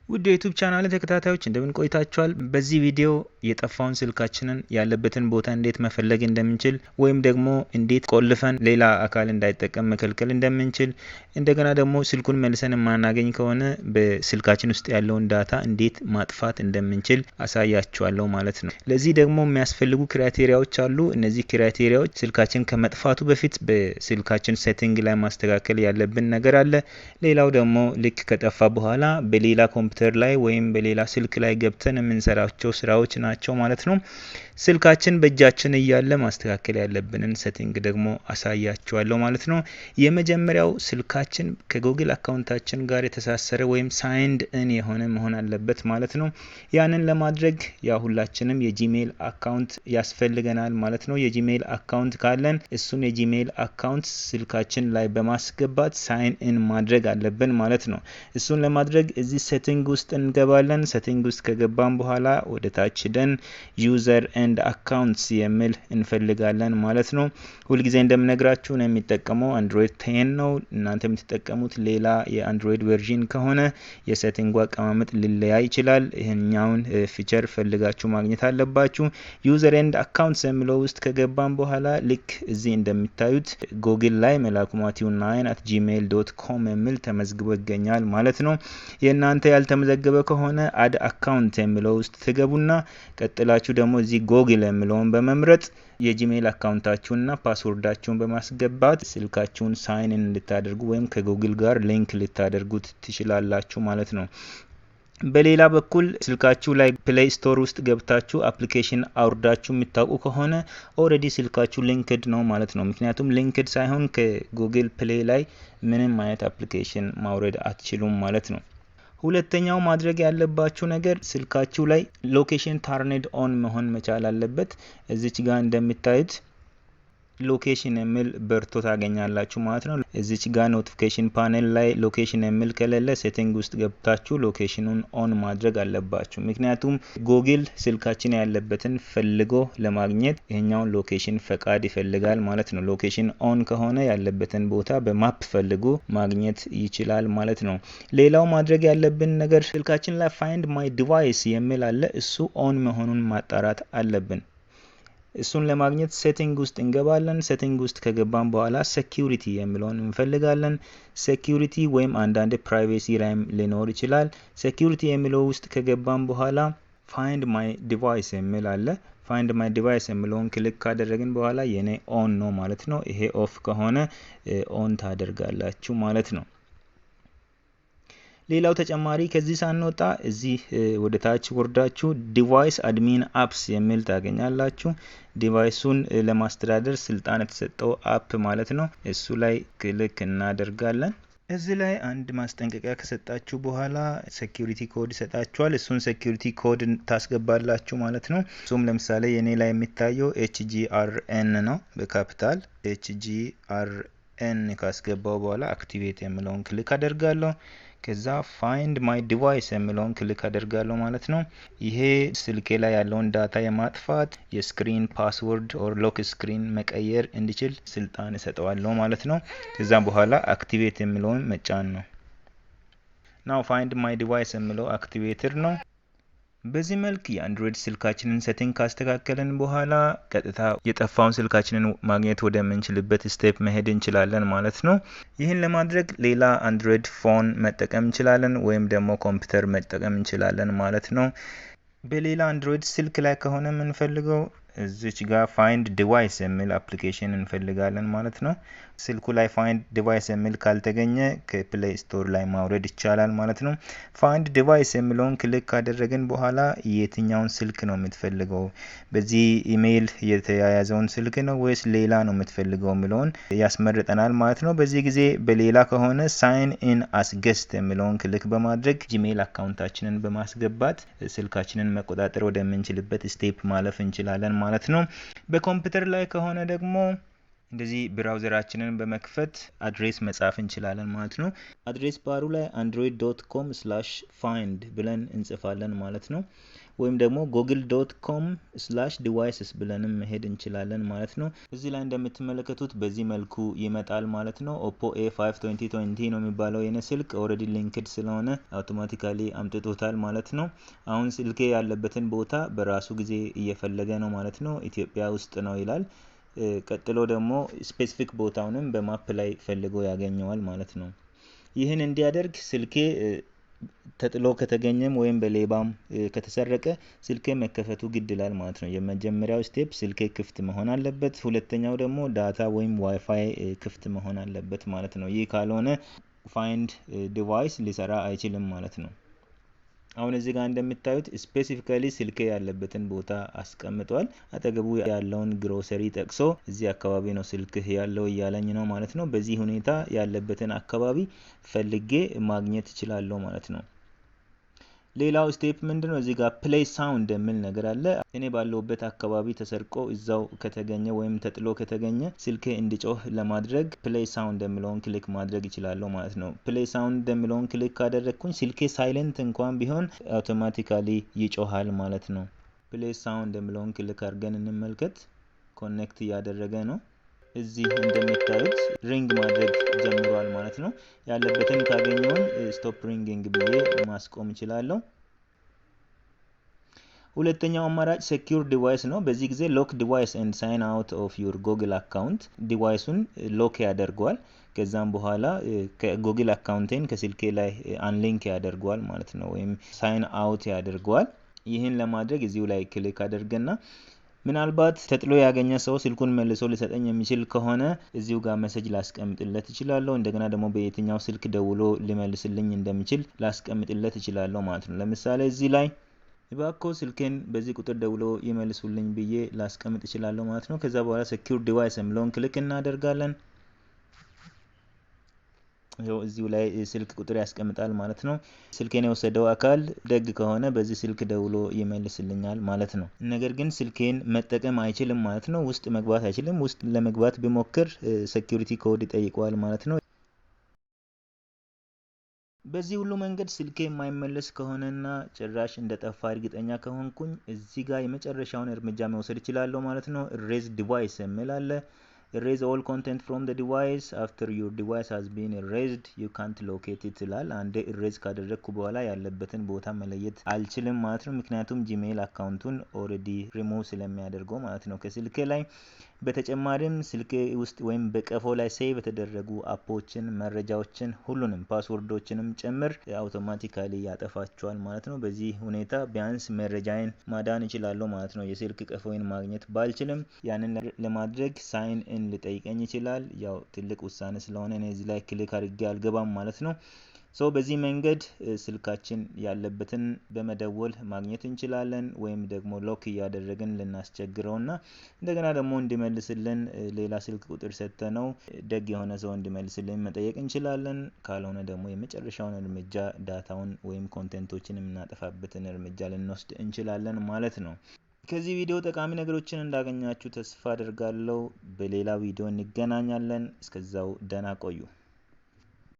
ውድ የዩቲዩብ ቻናል ተከታታዮች እንደምን ቆይታችኋል? በዚህ ቪዲዮ የጠፋውን ስልካችንን ያለበትን ቦታ እንዴት መፈለግ እንደምንችል ወይም ደግሞ እንዴት ቆልፈን ሌላ አካል እንዳይጠቀም መከልከል እንደምንችል እንደገና ደግሞ ስልኩን መልሰን ማናገኝ ከሆነ በስልካችን ውስጥ ያለውን ዳታ እንዴት ማጥፋት እንደምንችል አሳያችኋለሁ ማለት ነው። ለዚህ ደግሞ የሚያስፈልጉ ክራይቴሪያዎች አሉ። እነዚህ ክራይቴሪያዎች ስልካችን ከመጥፋቱ በፊት በስልካችን ሴቲንግ ላይ ማስተካከል ያለብን ነገር አለ። ሌላው ደግሞ ልክ ከጠፋ በኋላ በሌላ ኮምፒውተር ላይ ወይም በሌላ ስልክ ላይ ገብተን የምንሰራቸው ስራዎች ናቸው ማለት ነው። ስልካችን በእጃችን እያለ ማስተካከል ያለብንን ሴቲንግ ደግሞ አሳያችኋለሁ ማለት ነው። የመጀመሪያው ስልካችን ከጉግል አካውንታችን ጋር የተሳሰረ ወይም ሳይንድ ኢን የሆነ መሆን አለበት ማለት ነው። ያንን ለማድረግ ሁላችንም የጂሜል አካውንት ያስፈልገናል ማለት ነው። የጂሜል አካውንት ካለን እሱን የጂሜል አካውንት ስልካችን ላይ በማስገባት ሳይን ኢን ማድረግ አለብን ማለት ነው። እሱን ለማድረግ እዚህ ሴቲንግ ውስጥ እንገባለን። ሴቲንግ ውስጥ ከገባን በኋላ ወደ ታች ሄደን ዩዘር ኤንድ አካውንትስ የሚል እንፈልጋለን ማለት ነው። ሁሉ ጊዜ እንደምነግራችሁ ነው የሚጠቀመው አንድሮይድ 10 ነው። እናንተ የምትጠቀሙት ሌላ የአንድሮይድ ቨርዥን ከሆነ የሴቲንጉ አቀማመጥ ሊለያይ ይችላል። ይሄኛውን ፊቸር ፈልጋችሁ ማግኘት አለባችሁ። ዩዘር ኤንድ አካውንትስ የሚለው ውስጥ ከገባን በኋላ ልክ እዚህ እንደምታዩት ጉግል ላይ መላኩ mathewos9@gmail.com የሚል ተመዝግቦ ይገኛል ማለት ነው። የእናንተ ያልተመዘገበ ከሆነ አድ አካውንት የሚለው ውስጥ ትገቡና ቀጥላችሁ ደግሞ እዚህ ጉግል የሚለውን በመምረጥ የጂሜል አካውንታችሁንና ፓስወርዳችሁን በማስገባት ስልካችሁን ሳይን ኢን ልታደርጉ ወይም ከጉግል ጋር ሊንክ ልታደርጉት ትችላላችሁ ማለት ነው። በሌላ በኩል ስልካችሁ ላይ ፕሌይ ስቶር ውስጥ ገብታችሁ አፕሊኬሽን አውርዳችሁ የምታውቁ ከሆነ ኦሬዲ ስልካችሁ ሊንክድ ነው ማለት ነው። ምክንያቱም ሊንክድ ሳይሆን ከጉግል ፕሌይ ላይ ምንም አይነት አፕሊኬሽን ማውረድ አትችሉም ማለት ነው። ሁለተኛው ማድረግ ያለባችሁ ነገር ስልካችሁ ላይ ሎኬሽን ታርኔድ ኦን መሆን መቻል አለበት። እዚች ጋር እንደምታዩት ሎኬሽን የሚል በርቶ ታገኛላችሁ ማለት ነው። እዚች ጋር ኖቲፊኬሽን ፓኔል ላይ ሎኬሽን የሚል ከሌለ ሴቲንግ ውስጥ ገብታችሁ ሎኬሽኑን ኦን ማድረግ አለባችሁ። ምክንያቱም ጉግል ስልካችን ያለበትን ፈልጎ ለማግኘት ይሄኛውን ሎኬሽን ፈቃድ ይፈልጋል ማለት ነው። ሎኬሽን ኦን ከሆነ ያለበትን ቦታ በማፕ ፈልጎ ማግኘት ይችላል ማለት ነው። ሌላው ማድረግ ያለብን ነገር ስልካችን ላይ ፋይንድ ማይ ዲቫይስ የሚል አለ። እሱ ኦን መሆኑን ማጣራት አለብን። እሱን ለማግኘት ሴቲንግ ውስጥ እንገባለን። ሴቲንግ ውስጥ ከገባን በኋላ ሴኩሪቲ የሚለውን እንፈልጋለን። ሴኩሪቲ ወይም አንዳንድ ፕራይቬሲ ላይም ሊኖር ይችላል። ሴኩሪቲ የሚለው ውስጥ ከገባን በኋላ ፋይንድ ማይ ዲቫይስ የሚል አለ። ፋይንድ ማይ ዲቫይስ የሚለውን ክሊክ ካደረግን በኋላ የኔ ኦን ነው ማለት ነው። ይሄ ኦፍ ከሆነ ኦን ታደርጋላችሁ ማለት ነው። ሌላው ተጨማሪ ከዚህ ሳንወጣ እዚህ ወደ ታች ወርዳችሁ ዲቫይስ አድሚን አፕስ የሚል ታገኛላችሁ። ዲቫይሱን ለማስተዳደር ስልጣን የተሰጠው አፕ ማለት ነው። እሱ ላይ ክሊክ እናደርጋለን። እዚህ ላይ አንድ ማስጠንቀቂያ ከሰጣችሁ በኋላ ሴኩሪቲ ኮድ ይሰጣችኋል። እሱን ሴኩሪቲ ኮድ ታስገባላችሁ ማለት ነው። እሱም ለምሳሌ የኔ ላይ የሚታየው HGRN ነው በካፒታል HGRN ካስገባው በኋላ አክቲቬት የሚለውን ክሊክ አደርጋለሁ። ከዛ ፋይንድ ማይ ዲቫይስ የሚለውን ክሊክ አደርጋለሁ ማለት ነው። ይሄ ስልኬ ላይ ያለውን ዳታ የማጥፋት የስክሪን ፓስወርድ ኦር ሎክ ስክሪን መቀየር እንዲችል ስልጣን እሰጠዋለሁ ማለት ነው። ከዛ በኋላ አክቲቬት የሚለውን መጫን ነው። ናው ፋይንድ ማይ ዲቫይስ የሚለው አክቲቬትድ ነው። በዚህ መልክ የአንድሮይድ ስልካችንን ሴቲንግ ካስተካከልን በኋላ ቀጥታ የጠፋውን ስልካችንን ማግኘት ወደምንችልበት ስቴፕ መሄድ እንችላለን ማለት ነው። ይህን ለማድረግ ሌላ አንድሮይድ ፎን መጠቀም እንችላለን ወይም ደግሞ ኮምፒውተር መጠቀም እንችላለን ማለት ነው። በሌላ አንድሮይድ ስልክ ላይ ከሆነ የምንፈልገው እዚች ጋር ፋይንድ ዲቫይስ የሚል አፕሊኬሽን እንፈልጋለን ማለት ነው። ስልኩ ላይ ፋይንድ ዲቫይስ የሚል ካልተገኘ ከፕሌይ ስቶር ላይ ማውረድ ይቻላል ማለት ነው። ፋይንድ ዲቫይስ የሚለውን ክሊክ ካደረግን በኋላ የትኛውን ስልክ ነው የምትፈልገው፣ በዚህ ኢሜይል የተያያዘውን ስልክ ነው ወይስ ሌላ ነው የምትፈልገው የሚለውን ያስመርጠናል ማለት ነው። በዚህ ጊዜ በሌላ ከሆነ ሳይን ኢን አስ ጌስት የሚለውን ክሊክ በማድረግ ጂሜል አካውንታችንን በማስገባት ስልካችንን መቆጣጠር ወደምንችልበት ስቴፕ ማለፍ እንችላለን ማለት ነው። በኮምፒውተር ላይ ከሆነ ደግሞ እንደዚህ ብራውዘራችንን በመክፈት አድሬስ መጻፍ እንችላለን ማለት ነው። አድሬስ ባሩ ላይ android.com/find ብለን እንጽፋለን ማለት ነው። ወይም ደግሞ google.com/devices ብለንም መሄድ እንችላለን ማለት ነው። እዚህ ላይ እንደምትመለከቱት በዚህ መልኩ ይመጣል ማለት ነው። Oppo A5 2020 ነው የሚባለው የኔ ስልክ ኦሬዲ ሊንክድ ስለሆነ አውቶማቲካሊ አምጥቶታል ማለት ነው። አሁን ስልኬ ያለበትን ቦታ በራሱ ጊዜ እየፈለገ ነው ማለት ነው። ኢትዮጵያ ውስጥ ነው ይላል። ቀጥሎ ደግሞ ስፔሲፊክ ቦታውንም በማፕ ላይ ፈልጎ ያገኘዋል ማለት ነው። ይህን እንዲያደርግ ስልኬ ተጥሎ ከተገኘም ወይም በሌባም ከተሰረቀ ስልኬ መከፈቱ ግድ ይላል ማለት ነው። የመጀመሪያው ስቴፕ ስልኬ ክፍት መሆን አለበት። ሁለተኛው ደግሞ ዳታ ወይም ዋይፋይ ክፍት መሆን አለበት ማለት ነው። ይህ ካልሆነ ፋይንድ ዲቫይስ ሊሰራ አይችልም ማለት ነው። አሁን እዚህ ጋር እንደምታዩት ስፔሲፊካሊ ስልኬ ያለበትን ቦታ አስቀምጧል። አጠገቡ ያለውን ግሮሰሪ ጠቅሶ እዚህ አካባቢ ነው ስልክህ ያለው እያለኝ ነው ማለት ነው። በዚህ ሁኔታ ያለበትን አካባቢ ፈልጌ ማግኘት እችላለሁ ማለት ነው። ሌላው ስቴፕ ምንድነው? እዚህ ጋር ፕሌይ ሳውንድ የሚል ነገር አለ። እኔ ባለውበት አካባቢ ተሰርቆ እዛው ከተገኘ ወይም ተጥሎ ከተገኘ ስልኬ እንዲጮህ ለማድረግ ፕሌይ ሳውንድ የሚለውን ክሊክ ማድረግ ይችላለሁ ማለት ነው። ፕሌይ ሳውንድ የሚለውን ክሊክ ካደረግኩኝ ስልኬ ሳይለንት እንኳን ቢሆን አውቶማቲካሊ ይጮሃል ማለት ነው። ፕሌይ ሳውንድ የሚለውን ክሊክ አድርገን እንመልከት። ኮኔክት እያደረገ ነው። እዚህ እንደምታዩት ሪንግ ማድረግ ጀምሯል ማለት ነው። ያለበትን ካገኘውን ስቶፕ ሪንጊንግ ብዬ ማስቆም እችላለሁ። ሁለተኛው አማራጭ ሴኩር ዲቫይስ ነው። በዚህ ጊዜ ሎክ ዲቫይስ ኤንድ ሳይን አውት ኦፍ ዩር ጉግል አካውንት ዲቫይሱን ሎክ ያደርገዋል። ከዛም በኋላ ከጉግል አካውንቴን ከስልኬ ላይ አንሊንክ ያደርገዋል ማለት ነው፣ ወይም ሳይን አውት ያደርገዋል። ይህን ለማድረግ እዚሁ ላይ ክሊክ አደርግና ምናልባት ተጥሎ ያገኘ ሰው ስልኩን መልሶ ሊሰጠኝ የሚችል ከሆነ እዚሁ ጋር ሜሴጅ ላስቀምጥለት እችላለሁ። እንደገና ደግሞ በየትኛው ስልክ ደውሎ ሊመልስልኝ እንደሚችል ላስቀምጥለት እችላለሁ ማለት ነው። ለምሳሌ እዚህ ላይ እባክዎ ስልኬን በዚህ ቁጥር ደውሎ ይመልሱልኝ ብዬ ላስቀምጥ እችላለሁ ማለት ነው። ከዛ በኋላ ሴኩር ዲቫይስ የሚለውን ክሊክ እናደርጋለን። ይኸው እዚሁ ላይ ስልክ ቁጥር ያስቀምጣል ማለት ነው። ስልኬን የወሰደው አካል ደግ ከሆነ በዚህ ስልክ ደውሎ ይመልስልኛል ማለት ነው። ነገር ግን ስልኬን መጠቀም አይችልም ማለት ነው። ውስጥ መግባት አይችልም። ውስጥ ለመግባት ቢሞክር ሴኩሪቲ ኮድ ይጠይቀዋል ማለት ነው። በዚህ ሁሉ መንገድ ስልኬ የማይመለስ ከሆነና ጭራሽ እንደጠፋ እርግጠኛ ከሆንኩኝ እዚህ ጋር የመጨረሻውን እርምጃ መውሰድ እችላለሁ ማለት ነው። ኢሬዝ ዲቫይስ የሚል አለ። Erase all content from the device after your device has been erased you can't locate it ይላል። አንዴ ኢሬዝ ካደረግኩ በኋላ ያለበትን ቦታ መለየት አልችልም ማለት ነው። ምክንያቱም ጂሜል አካውንቱን ኦልሬዲ ሪሙቭ ስለሚያደርገው ማለት ነው ከስልኬ ላይ። በተጨማሪም ስልኬ ውስጥ ወይም በቀፎ ላይ ሴቭ የተደረጉ አፖችን፣ መረጃዎችን፣ ሁሉንም ፓስወርዶችንም ጭምር አውቶማቲካሊ ያጠፋቸዋል ማለት ነው። በዚህ ሁኔታ ቢያንስ መረጃዬን ማዳን እችላለሁ ማለት ነው። የስልክ ቀፎዬን ማግኘት ባልችልም ያንን ለማድረግ ሳይን ኢን ሊጠይቀኝ ይችላል። ያው ትልቅ ውሳኔ ስለሆነ እኔ እዚህ ላይ ክሊክ አድርጌ አልገባም ማለት ነው። በዚህ መንገድ ስልካችን ያለበትን በመደወል ማግኘት እንችላለን፣ ወይም ደግሞ ሎክ እያደረግን ልናስቸግረውና እንደገና ደግሞ እንዲመልስልን ሌላ ስልክ ቁጥር ሰጥተነው ደግ የሆነ ሰው እንዲመልስልን መጠየቅ እንችላለን። ካልሆነ ደግሞ የመጨረሻውን እርምጃ ዳታውን ወይም ኮንቴንቶችን የምናጠፋበትን እርምጃ ልንወስድ እንችላለን ማለት ነው። ከዚህ ቪዲዮ ጠቃሚ ነገሮችን እንዳገኛችሁ ተስፋ አደርጋለሁ። በሌላ ቪዲዮ እንገናኛለን። እስከዛው ደህና ቆዩ።